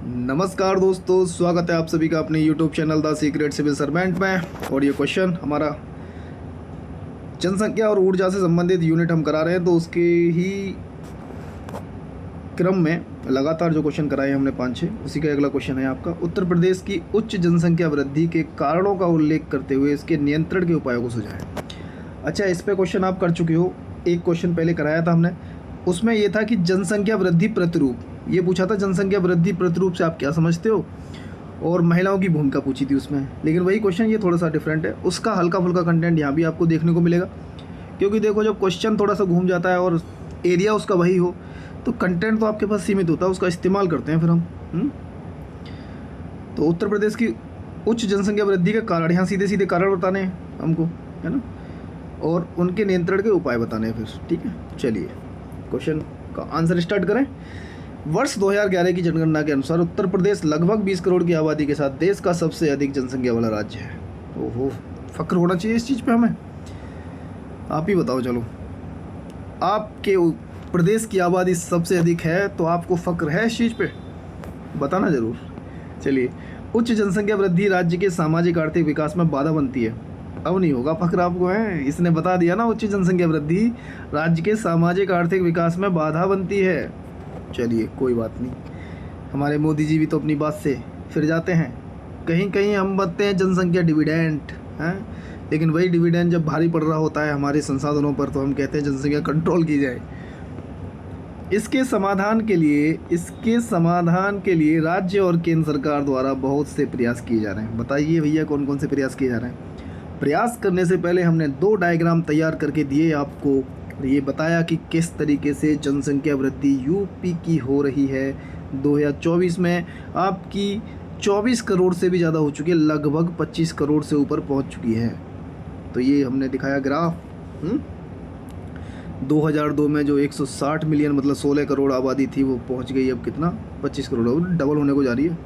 नमस्कार दोस्तों, स्वागत है आप सभी का अपने YouTube channel the secret civil servant में। और ये क्वेश्चन हमारा जनसंख्या और ऊर्जा से संबंधित यूनिट हम करा रहे हैं, तो उसके ही क्रम में लगातार जो क्वेश्चन कराए हमने 5-6, उसी का अगला क्वेश्चन है आपका। उत्तर प्रदेश की उच्च जनसंख्या वृद्धि के कारणों का उल्लेख करते हुए इसके नियंत्रण के उपायों को सुझाएं। अच्छा, इस पे क्वेश्चन आप कर चुके हो। एक क्वेश्चन पहले कराया था हमने, उसमें ये था कि जनसंख्या वृद्धि प्रतिरूप, ये पूछा था जनसंख्या वृद्धि प्रतिरूप से आप क्या समझते हो, और महिलाओं की भूमिका पूछी थी उसमें। लेकिन वही क्वेश्चन ये थोड़ा सा डिफरेंट है, उसका हल्का फुल्का कंटेंट यहाँ भी आपको देखने को मिलेगा। क्योंकि देखो, जब क्वेश्चन थोड़ा सा घूम जाता है और एरिया उसका वही हो, तो कंटेंट तो आपके पास सीमित होता है, उसका इस्तेमाल करते हैं फिर हम। तो उत्तर प्रदेश की उच्च जनसंख्या वृद्धि के कारण, यहाँ सीधे सीधे कारण बताने हैं हमको, है ना, और उनके नियंत्रण के उपाय बताने हैं फिर। ठीक है, चलिए क्वेश्चन का आंसर स्टार्ट करें। वर्ष 2011 की जनगणना के अनुसार उत्तर प्रदेश लगभग 20 करोड़ की आबादी के साथ देश का सबसे अधिक जनसंख्या वाला राज्य है। ओहो, फक्र होना चाहिए इस चीज़ पे हमें। आप ही बताओ, चलो, आपके प्रदेश की आबादी सबसे अधिक है तो आपको फक्र है इस चीज़ पे, बताना ज़रूर। चलिए, उच्च जनसंख्या वृद्धि राज्य के सामाजिक आर्थिक विकास में बाधा बनती है। अब नहीं होगा फक्र आपको, है, इसने बता दिया ना, उच्च जनसंख्या वृद्धि राज्य के सामाजिक आर्थिक विकास में बाधा बनती है। चलिए कोई बात नहीं, हमारे मोदी जी भी तो अपनी बात से फिर जाते हैं। कहीं कहीं हम बताते हैं जनसंख्या डिविडेंड, हैं, लेकिन वही डिविडेंड जब भारी पड़ रहा होता है हमारे संसाधनों पर, तो हम कहते हैं जनसंख्या कंट्रोल की जाए। इसके समाधान के लिए राज्य और केंद्र सरकार द्वारा बहुत से प्रयास किए जा रहे हैं। बताइए भैया, कौन कौन से प्रयास किए जा रहे हैं। प्रयास करने से पहले हमने 2 डायग्राम तैयार करके दिए आपको, ये बताया कि किस तरीके से जनसंख्या वृद्धि यूपी की हो रही है। 2024 में आपकी 24 करोड़ से भी ज़्यादा हो चुकी है, लगभग 25 करोड़ से ऊपर पहुंच चुकी है। तो ये हमने दिखाया ग्राफ। 2002 में जो 160 मिलियन मतलब 16 करोड़ आबादी थी, वो पहुंच गई अब कितना, 25 करोड़, डबल होने को जा रही है।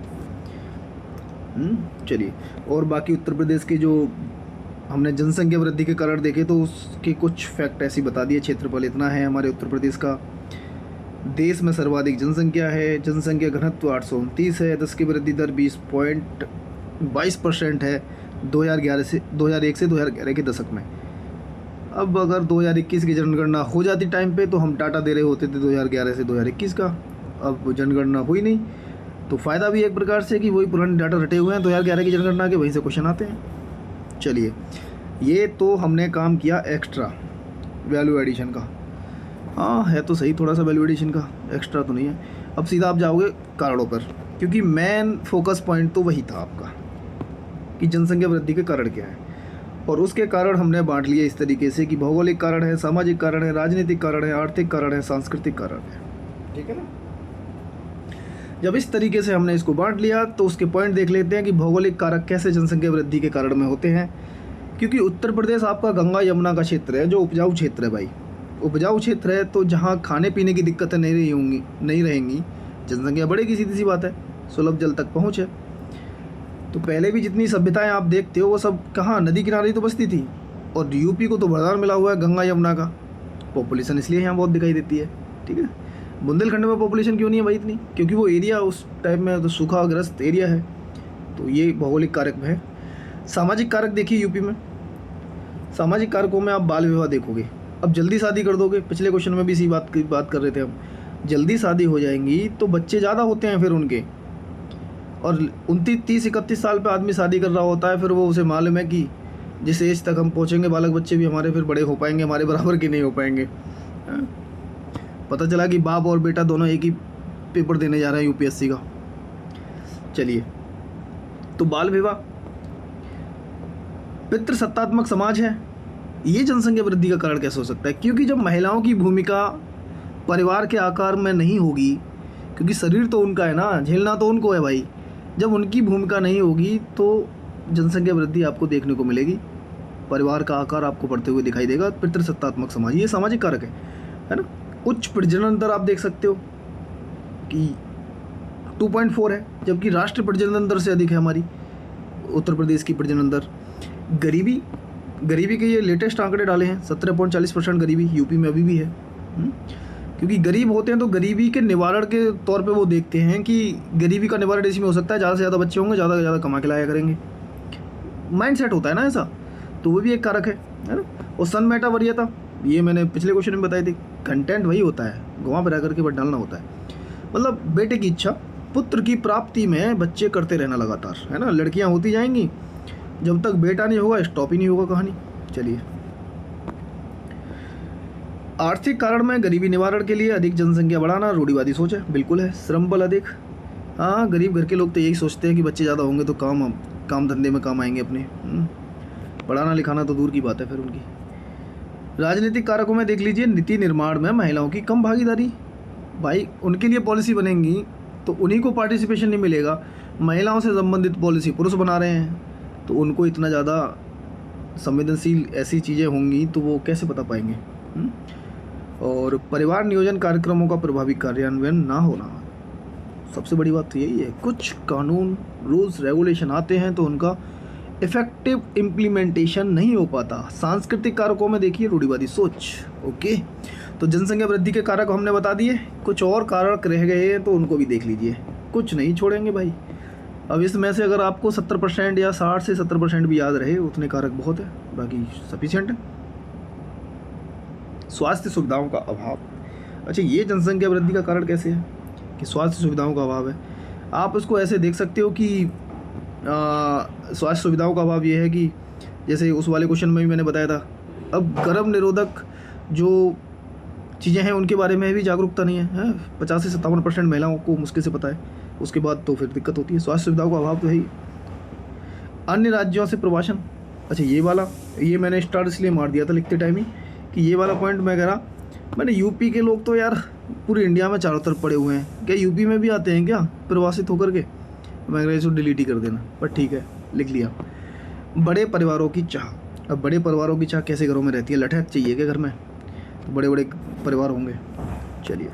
चलिए, और बाकी उत्तर प्रदेश के जो हमने जनसंख्या वृद्धि के कारण देखे, तो उसके कुछ फैक्ट ऐसी बता दिए। क्षेत्रफल इतना है हमारे उत्तर प्रदेश का, देश में सर्वाधिक जनसंख्या है, जनसंख्या घनत्व 829 है, 10 की वृद्धि दर 20.22% है 2001 से 2011 के दशक में। अब अगर 2021 की जनगणना हो जाती टाइम पे, तो हम डाटा दे रहे होते थे 2011 से 2021 का। अब जनगणना हुई नहीं, तो फ़ायदा भी एक प्रकार से कि वही पुराने डाटा रटे हुए हैं 2011 की जनगणना के, वहीं से क्वेश्चन आते हैं। चलिए, ये तो हमने काम किया एक्स्ट्रा वैल्यू एडिशन का। हाँ, है तो सही, थोड़ा सा वैल्यू एडिशन का, एक्स्ट्रा तो नहीं है। अब सीधा आप जाओगे कारणों पर, क्योंकि मेन फोकस पॉइंट तो वही था आपका कि जनसंख्या वृद्धि के कारण क्या है। और उसके कारण हमने बांट लिए इस तरीके से कि भौगोलिक कारण है, सामाजिक कारण है, राजनीतिक कारण है, आर्थिक कारण है, सांस्कृतिक कारण है। ठीक है ना। जब इस तरीके से हमने इसको बांट लिया, तो उसके पॉइंट देख लेते हैं कि भौगोलिक कारक कैसे जनसंख्या वृद्धि के कारण में होते हैं। क्योंकि उत्तर प्रदेश आपका गंगा यमुना का क्षेत्र है, जो उपजाऊ क्षेत्र है भाई, उपजाऊ क्षेत्र है, तो जहाँ खाने पीने की दिक्कतें नहीं रहेंगी, जनसंख्या बढ़ेगी, सीधी सी बात है, सुलभ जल तक पहुँच है। तो पहले भी जितनी सभ्यताएं आप देखते हो, वो सब कहाँ, नदी किनारे ही तो बसती थी। और यूपी को तो वरदान मिला हुआ है गंगा यमुना का, पॉपुलेशन इसलिए यहाँ बहुत दिखाई देती है। ठीक है, बुंदेलखंड में पॉपुलेशन क्यों नहीं है भाई इतनी, क्योंकि वो एरिया उस टाइम में तो सूखाग्रस्त एरिया है। तो ये भौगोलिक कारक है। सामाजिक कारक देखिए यूपी में, सामाजिक कारकों में आप बाल विवाह देखोगे। अब जल्दी शादी कर दोगे, पिछले क्वेश्चन में भी इसी बात कर रहे थे हम, जल्दी शादी हो जाएंगी तो बच्चे ज़्यादा होते हैं फिर उनके, और 29, 30, 31 साल पे आदमी शादी कर रहा होता है, फिर वो उसे मालूम है कि जिस एज तक हम पहुँचेंगे, बालक बच्चे भी हमारे फिर बड़े हो पाएंगे, हमारे बराबर के नहीं हो पाएंगे। पता चला कि बाप और बेटा दोनों एक ही पेपर देने जा रहे हैं यूपीएससी का। चलिए, तो बाल विवाह, पितृसत्तात्मक समाज है, ये जनसंख्या वृद्धि का कारण कैसे हो सकता है। क्योंकि जब महिलाओं की भूमिका परिवार के आकार में नहीं होगी, क्योंकि शरीर तो उनका है ना, झेलना तो उनको है भाई, जब उनकी भूमिका नहीं होगी तो जनसंख्या वृद्धि आपको देखने को मिलेगी, परिवार का आकार आपको बढ़ते हुए दिखाई देगा। पितृसत्तात्मक समाज, ये सामाजिक कारक है ना। उच्च प्रजनन दर आप देख सकते हो कि 2.4 है, जबकि राष्ट्रीय प्रजनन दर से अधिक है हमारी उत्तर प्रदेश की प्रजनन दर। गरीबी के ये लेटेस्ट आंकड़े डाले हैं, 17.40% गरीबी यूपी में अभी भी है। क्योंकि गरीब होते हैं तो गरीबी के निवारण के तौर पे वो देखते हैं कि गरीबी का निवारण इसी में हो सकता है, ज़्यादा से ज़्यादा बच्चे होंगे, ज़्यादा से ज़्यादा कमा के लाया करेंगे। माइंड सेट होता है ना ऐसा, तो वो भी एक कारक है ना। और सन मेटा वरीयता, ये मैंने पिछले क्वेश्चन में बताई थी, कंटेंट वही होता है, घुमा फिरा करके बट डालना होता है। मतलब बेटे की इच्छा, पुत्र की प्राप्ति में बच्चे करते रहना लगातार, है ना। लड़कियां होती जाएंगी, जब तक बेटा नहीं होगा स्टॉप ही नहीं होगा कहानी। चलिए, आर्थिक कारण में गरीबी निवारण के लिए अधिक जनसंख्या बढ़ाना रूढ़िवादी सोच है, बिल्कुल है। श्रम बल अधिक, हाँ गरीब घर के लोग तो यही सोचते हैं कि बच्चे ज़्यादा होंगे तो काम धंधे में काम आएंगे अपने। पढ़ाना लिखाना तो दूर की बात है फिर उनकी। राजनीतिक कारकों में देख लीजिए, नीति निर्माण में महिलाओं की कम भागीदारी। भाई उनके लिए पॉलिसी बनेंगी तो उन्हीं को पार्टिसिपेशन नहीं मिलेगा। महिलाओं से संबंधित पॉलिसी पुरुष बना रहे हैं, तो उनको इतना ज़्यादा संवेदनशील ऐसी चीज़ें होंगी तो वो कैसे बता पाएंगे। और परिवार नियोजन कार्यक्रमों का प्रभावी कार्यान्वयन ना होना, सबसे बड़ी बात तो यही है। कुछ कानून रूल्स रेगुलेशन आते हैं तो उनका इफेक्टिव इम्प्लीमेंटेशन नहीं हो पाता। सांस्कृतिक कारकों में देखिए रूढ़िवादी सोच। ओके, तो जनसंख्या वृद्धि के कारक हमने बता दिए, कुछ और कारक रह गए हैं तो उनको भी देख लीजिए, कुछ नहीं छोड़ेंगे भाई। अब इसमें से अगर आपको 70% या 60 से 70% भी याद रहे उतने कारक बहुत है, बाकी सफिशिएंट है। स्वास्थ्य सुविधाओं का अभाव, अच्छा ये जनसंख्या वृद्धि का कारण कैसे है कि स्वास्थ्य सुविधाओं का अभाव है। आप उसको ऐसे देख सकते हो कि स्वास्थ्य सुविधाओं का अभाव ये है कि जैसे उस वाले क्वेश्चन में भी मैंने बताया था, अब गर्भ निरोधक जो चीज़ें हैं उनके बारे में भी जागरूकता नहीं है। 50 से 57% महिलाओं को मुश्किल से पता है, उसके बाद तो फिर दिक्कत होती है। स्वास्थ्य सुविधाओं का अभाव तो है ही। अन्य राज्यों से प्रवासन, अच्छा ये वाला, ये मैंने स्टार्ट इसलिए मार दिया था लिखते टाइम ही कि ये वाला पॉइंट मैं कह रहा, मैंने यूपी के लोग तो यार पूरी इंडिया में चारों तरफ पड़े हुए हैं, क्या यूपी में भी आते हैं क्या प्रवासित होकर के। मैं कह रहा इसको डिलीट ही कर देना, पर ठीक है लिख लिया। बड़े परिवारों की चाह, अब बड़े परिवारों की चाह कैसे घरों में रहती है, लठैत चाहिए क्या घर में, तो बड़े बड़े परिवार होंगे। चलिए,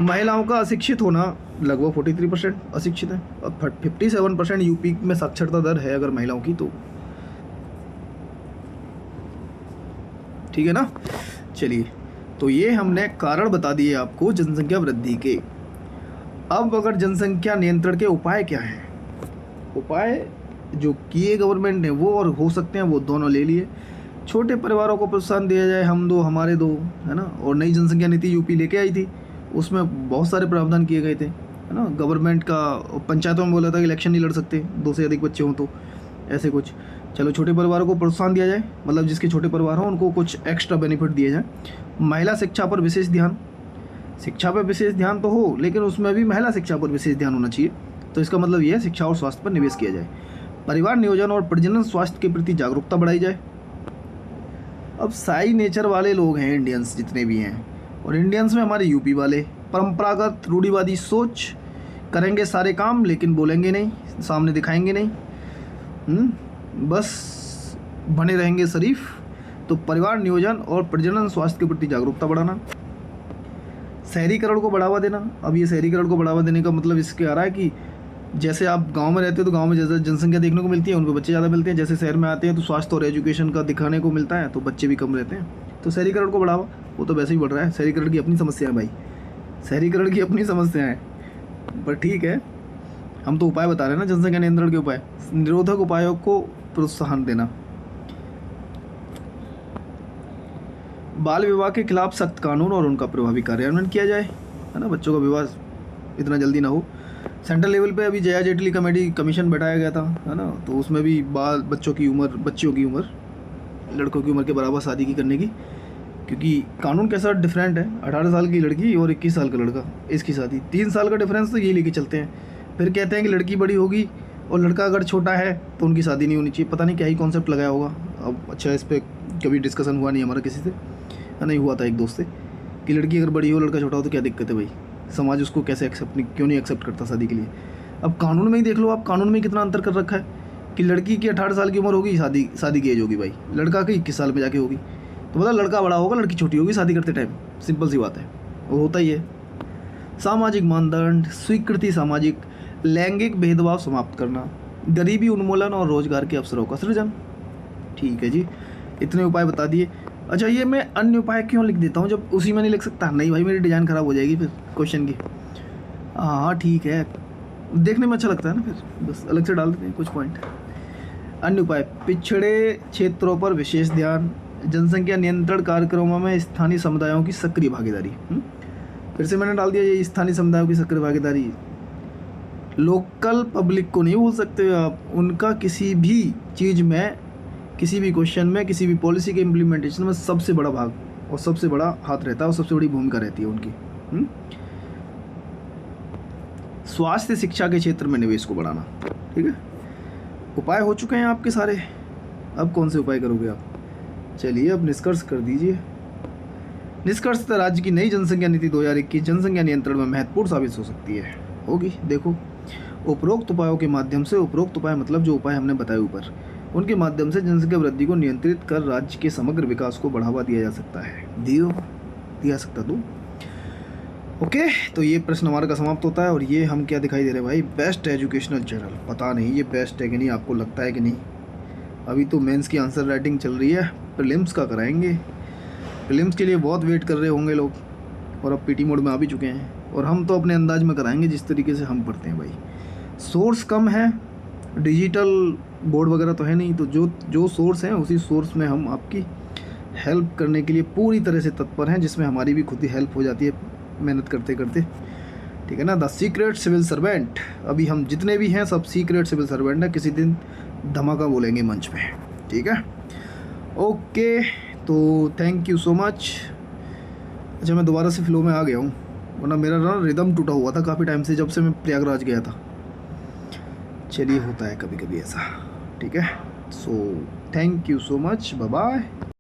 महिलाओं का अशिक्षित होना लगभग 43% अशिक्षित है, और 57% यूपी में साक्षरता दर है अगर महिलाओं की तो, ठीक है ना। चलिए, तो ये हमने कारण बता दिए आपको जनसंख्या वृद्धि के। अब अगर जनसंख्या नियंत्रण के उपाय क्या हैं, उपाय जो किए गवर्नमेंट ने वो और हो सकते हैं वो दोनों ले लिए। छोटे परिवारों को प्रोत्साहन दिया जाए, हम दो हमारे दो, है ना। और नई जनसंख्या नीति यूपी लेके आई थी, उसमें बहुत सारे प्रावधान किए गए थे, है ना। गवर्नमेंट का पंचायतों में बोला था कि इलेक्शन नहीं लड़ सकते 2 से अधिक बच्चे हों तो, ऐसे कुछ। चलो छोटे परिवारों को प्रोत्साहन दिया जाए, मतलब जिसके छोटे परिवार हों उनको कुछ एक्स्ट्रा बेनिफिट दिए जाए। महिला शिक्षा पर विशेष ध्यान, शिक्षा पर विशेष ध्यान तो हो लेकिन उसमें भी महिला शिक्षा पर विशेष ध्यान होना चाहिए, तो इसका मतलब ये है शिक्षा और स्वास्थ्य पर निवेश किया जाए। परिवार नियोजन और प्रजनन स्वास्थ्य के प्रति जागरूकता बढ़ाई जाए। अब साई नेचर वाले लोग हैं इंडियंस जितने भी हैं, और इंडियंस में हमारे यूपी वाले परंपरागत रूढ़िवादी सोच, करेंगे सारे काम लेकिन बोलेंगे नहीं, सामने दिखाएंगे नहीं, बस बने रहेंगे शरीफ। तो परिवार नियोजन और प्रजनन स्वास्थ्य के प्रति जागरूकता बढ़ाना। शहरीकरण को बढ़ावा देना, अब ये शहरीकरण को बढ़ावा देने का मतलब इसके आ रहा है कि जैसे आप गांव में रहते हो तो गांव में जैसे जनसंख्या देखने को मिलती है उनको बच्चे ज़्यादा मिलते हैं, जैसे शहर में आते हैं तो स्वास्थ्य और एजुकेशन का दिखाने को मिलता है तो बच्चे भी कम रहते हैं। तो शहरीकरण को बढ़ावा, वो तो वैसे ही बढ़ रहा है, शहरीकरण की अपनी समस्या है भाई, शहरीकरण की अपनी समस्या है, पर ठीक है हम तो उपाय बता रहे हैं ना, जनसंख्या नियंत्रण के उपाय। निरोधक उपायों को प्रोत्साहन देना। बाल विवाह के खिलाफ सख्त कानून और उनका प्रभावी कार्यान्वयन किया जाए, है ना। बच्चों का विवाह इतना जल्दी ना हो। सेंट्रल लेवल पे अभी जया जेटली कमीशन बैठाया गया था, है ना, तो उसमें भी बच्चियों की उम्र लड़कों की उम्र के बराबर शादी की करने की, क्योंकि कानून कैसा डिफरेंट है, 18 साल की लड़की और 21 साल का लड़का, इसकी शादी 3 साल का डिफरेंस तो ये लेके चलते हैं। फिर कहते हैं कि लड़की बड़ी होगी और लड़का अगर छोटा है तो उनकी शादी नहीं होनी चाहिए, पता नहीं क्या ही कॉन्सेप्ट लगाया होगा। अब अच्छा इस पर कभी डिस्कशन हुआ नहीं हमारा किसी से, नहीं हुआ था एक दोस्त से, कि लड़की अगर बड़ी हो लड़का छोटा हो तो क्या दिक्कत है भाई, समाज उसको कैसे क्यों नहीं एक्सेप्ट करता शादी के लिए। अब कानून में ही देख लो आप, कानून में कितना अंतर कर रखा है कि लड़की की 18 साल की उम्र होगी, शादी की एज होगी भाई, लड़का की 21 साल में जाके होगी, तो मतलब लड़का बड़ा होगा लड़की छोटी होगी शादी करते टाइम, सिंपल सी बात है, वो होता ही है। सामाजिक मानदंड स्वीकृति, सामाजिक लैंगिक भेदभाव समाप्त करना, गरीबी उन्मूलन और रोजगार के अवसरों का सृजन। ठीक है जी, इतने उपाय बता दिए। अच्छा, ये मैं अन्य उपाय क्यों लिख देता हूँ जब उसी में नहीं लिख सकता? नहीं भाई, मेरी डिज़ाइन ख़राब हो जाएगी फिर क्वेश्चन की। हाँ ठीक है, देखने में अच्छा लगता है ना, फिर बस अलग से डाल देते हैं कुछ पॉइंट। अन्य उपाय: पिछड़े क्षेत्रों पर विशेष ध्यान, जनसंख्या नियंत्रण कार्यक्रमों में स्थानीय समुदायों की सक्रिय भागीदारी। फिर से मैंने डाल दिया ये स्थानीय समुदायों की सक्रिय भागीदारी। लोकल पब्लिक को नहीं भूल सकते आप, उनका किसी भी चीज़ में, किसी भी क्वेश्चन में, किसी भी पॉलिसी के इम्प्लीमेंटेशन में सबसे बड़ा भाग और सबसे बड़ा हाथ रहता है और सबसे बड़ी भूमिका रहती है उनकी। स्वास्थ्य शिक्षा के क्षेत्र में निवेश को बढ़ाना। ठीक है, उपाय हो चुके हैं आपके सारे, अब कौन से उपाय करोगे आप? चलिए अब निष्कर्ष कर दीजिए। निष्कर्षतः राज्य की नई जनसंख्या नीति 2021 जनसंख्या नियंत्रण में महत्वपूर्ण साबित हो सकती है, होगी। देखो, उपरोक्त उपायों के माध्यम से, उपरोक्त उपाय मतलब जो उपाय हमने बताए ऊपर, उनके माध्यम से जनसंख्या वृद्धि को नियंत्रित कर राज्य के समग्र विकास को बढ़ावा दिया जा सकता है। दिया सकता तो ओके। तो ये प्रश्न हमारा का समाप्त होता है। और ये हम क्या दिखाई दे रहे हैं भाई? Best educational channel. पता नहीं ये बेस्ट है कि नहीं, आपको लगता है कि नहीं? अभी तो मेंस की आंसर राइटिंग चल रही है, प्रीलिम्स का कराएंगे। प्रीलिम्स के लिए बहुत वेट कर रहे होंगे लोग, और अब पीटी मोड में आ भी चुके हैं। और हम तो अपने अंदाज में कराएंगे जिस तरीके से हम पढ़ते हैं भाई। सोर्स कम है, डिजिटल बोर्ड वगैरह तो है नहीं, तो जो सोर्स हैं उसी सोर्स में हम आपकी हेल्प करने के लिए पूरी तरह से तत्पर हैं, जिसमें हमारी भी खुद ही हेल्प हो जाती है मेहनत करते करते। ठीक है ना। द सीक्रेट सिविल सर्वेंट, अभी हम जितने भी हैं सब सीक्रेट सिविल सर्वेंट हैं, किसी दिन धमाका बोलेंगे मंच पे। ठीक है, ओके। तो थैंक यू सो मच। अच्छा, मैं दोबारा से फ्लो में आ गया हूँ, वरना मेरा ना रिदम टूटा हुआ था काफ़ी टाइम से, जब से मैं प्रयागराज गया था। चलिए, होता है कभी कभी ऐसा। ठीक है, so thank you so much, bye bye.